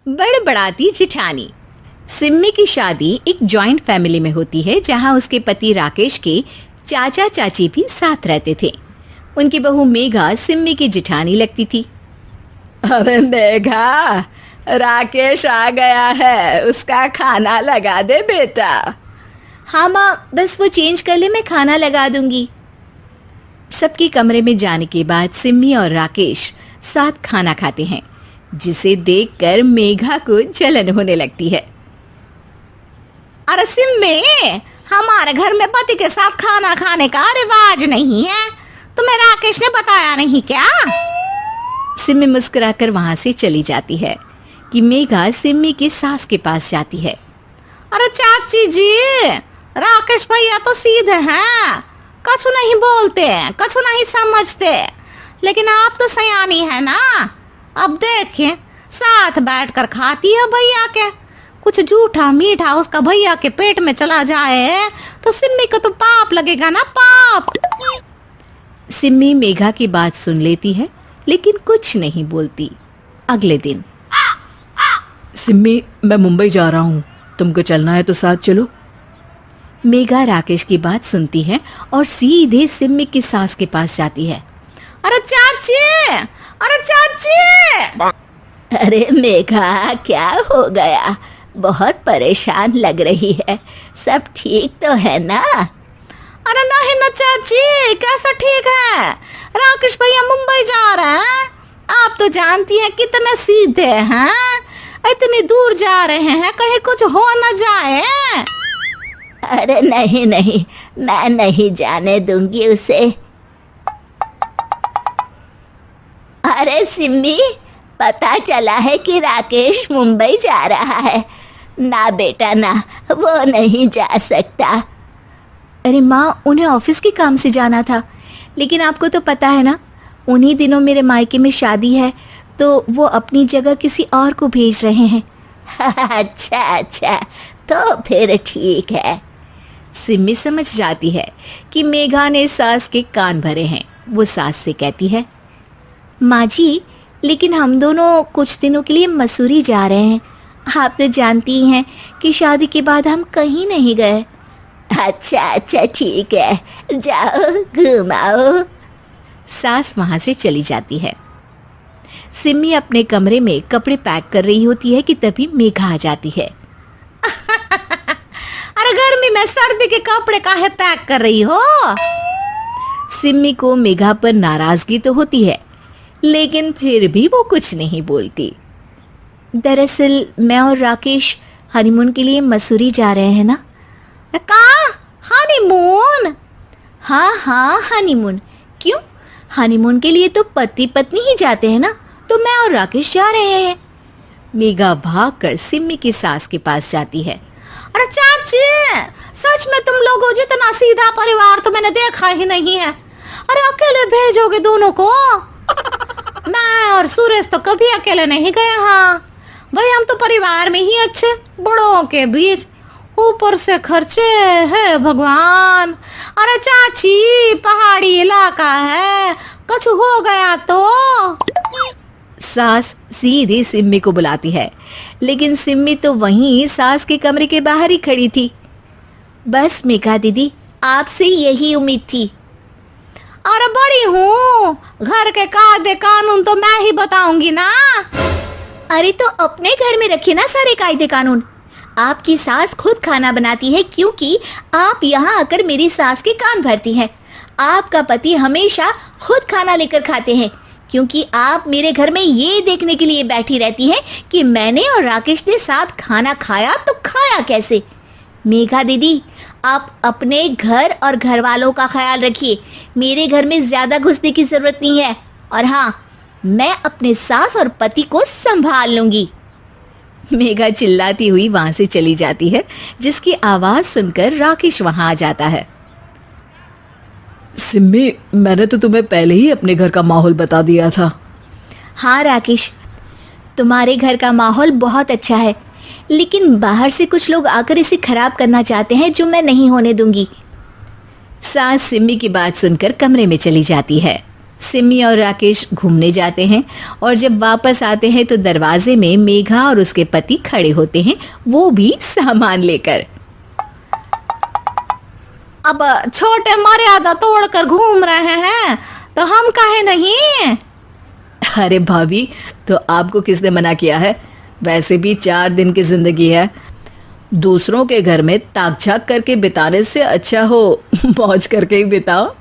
बड़बड़ाती जिठानी। सिम्मी की शादी एक जॉइंट फैमिली में होती है जहां उसके पति राकेश के चाचा चाची भी साथ रहते थे। उनकी बहू मेघा सिम्मी की जिठानी लगती थी। अरे मेघा, राकेश आ गया है, उसका खाना लगा दे बेटा। हाँ माँ, बस वो चेंज कर ले, मैं खाना लगा दूंगी। सबके कमरे में जाने के बाद सिम्मी और राकेश साथ खाना खाते हैं, जिसे देखकर मेघा को जलन होने लगती है। अरे सिम्मी, हमारे घर में पति के साथ खाना खाने का रिवाज नहीं है, तुम्हें राकेश ने बताया नहीं क्या? सिम्मी मुस्कुराकर वहां से चली जाती है कि मेघा सिम्मी की सास के पास जाती है। अरे चाची जी, राकेश भैया तो सीधे हैं, कछु नहीं बोलते, कछु नहीं समझते, लेकिन आप तो सयानी है ना। अब देखिए, साथ बैठकर खाती है भैया के, कुछ झूठा मीठा उसका भैया के पेट में चला जाए तो सिम्मी को तो पाप लगेगा ना, पाप। सिम्मी मेघा की बात सुन लेती है लेकिन कुछ नहीं बोलती। अगले दिन, सिम्मी, मैं मुंबई जा रहा हूँ, तुमको चलना है तो साथ चलो। मेघा राकेश की बात सुनती है और सीधे सिम्मी की सास के पास जाती है। अरे चाची, अरे चाची। अरे मेघा, क्या हो गया? बहुत परेशान लग रही है, सब ठीक तो है ना? अरे नहीं ना चाची, कैसा ठीक है? राकेश भैया मुंबई जा रहे हैं, आप तो जानती हैं कितने सीधे हैं, इतनी दूर जा रहे हैं, कहीं कुछ हो न जाए। अरे नहीं नहीं, मैं नहीं जाने दूंगी उसे। अरे सिम्मी, पता चला है कि राकेश मुंबई जा रहा है। ना बेटा ना, वो नहीं जा सकता। अरे माँ, उन्हें ऑफिस के काम से जाना था, लेकिन आपको तो पता है ना, उन्हीं दिनों मेरे मायके में शादी है, तो वो अपनी जगह किसी और को भेज रहे हैं। अच्छा अच्छा, तो फिर ठीक है। सिम्मी समझ जाती है कि मेघा ने सास के कान भरे हैं। वो सास से कहती है, माँ जी, लेकिन हम दोनों कुछ दिनों के लिए मसूरी जा रहे हैं। आप तो जानती हैं कि शादी के बाद हम कहीं नहीं गए। अच्छा अच्छा, ठीक है, जाओ घुमाओ। सास वहां से चली जाती है। सिम्मी अपने कमरे में कपड़े पैक कर रही होती है कि तभी मेघा आ जाती है। अरे गर्मी में सर्दी के कपड़े काहे पैक कर रही हो? सिम्मी को मेघा पर नाराजगी तो होती है, लेकिन फिर भी वो कुछ नहीं बोलती। दरअसल मैं और राकेश हनीमून के लिए मसूरी जा रहे हैं ना। का हनीमून? हाँ हाँ, हनीमून। क्यों? हनीमून के लिए तो पति पत्नी ही जाते हैं ना, तो मैं और राकेश जा रहे हैं। मेघा भागकर सिम्मी की सास के पास जाती है। अरे चाची, सच में तुम लोगों जितना सीधा परिवार तो मैंने देखा ही नहीं है। अरे अकेले भेजोगे दोनों को? मैं और सुरेश तो कभी अकेले नहीं गए। हाँ भाई, हम तो परिवार में ही अच्छे, बड़ों के बीच, ऊपर से खर्चे है भगवान। अरे चाची, पहाड़ी इलाका है, कुछ हो गया तो? सास सीधे सिम्मी को बुलाती है, लेकिन सिम्मी तो वहीं सास के कमरे के बाहर ही खड़ी थी। बस मेघा दीदी, आपसे यही उम्मीद थी। अरे बड़ी हूँ, घर के कायदे कानून तो मैं ही बताऊंगी ना। अरे तो अपने घर में रखिए ना सारे कायदे कानून। आपकी सास खुद खाना बनाती है, क्योंकि आप यहाँ आकर मेरी सास के कान भरती हैं। आपका पति हमेशा खुद खाना लेकर खाते हैं, क्योंकि आप मेरे घर में ये देखने के लिए बैठी रहती हैं कि मैंने और राकेश ने साथ खाना खाया तो खाया कैसे। मेघा दीदी, आप अपने घर और घर वालों का ख्याल रखिए, मेरे घर में ज़्यादा घुसने की ज़रूरत नहीं है। और हाँ, मैं अपने सास और पति को संभाल लूँगी। मेघा चिल्लाती हुई वहाँ से चली जाती है, जिसकी आवाज़ सुनकर राकेश वहाँ आ जाता है। सिम्मी, मैंने तो तुम्हें पहले ही अपने घर का माहौल बता दिया था। हाँ राकेश, तुम्हारे घर का माहौल बहुत अच्छा है, लेकिन बाहर से कुछ लोग आकर इसे खराब करना चाहते हैं, जो मैं नहीं होने दूंगी। सास सिम्मी की बात सुनकर कमरे में चली जाती है। सिमी और राकेश घूमने जाते हैं और जब वापस आते हैं तो दरवाजे में मेघा और उसके पति खड़े होते हैं, वो भी सामान लेकर। अब छोटे मर्यादा तोड़कर घूम रहे हैं तो हम काहे नहीं। अरे भाभी, तो आपको किसने मना किया है? वैसे भी 4 दिन की जिंदगी है, दूसरों के घर में ताक झाक करके बिताने से अच्छा हो मौज करके ही बिताओ।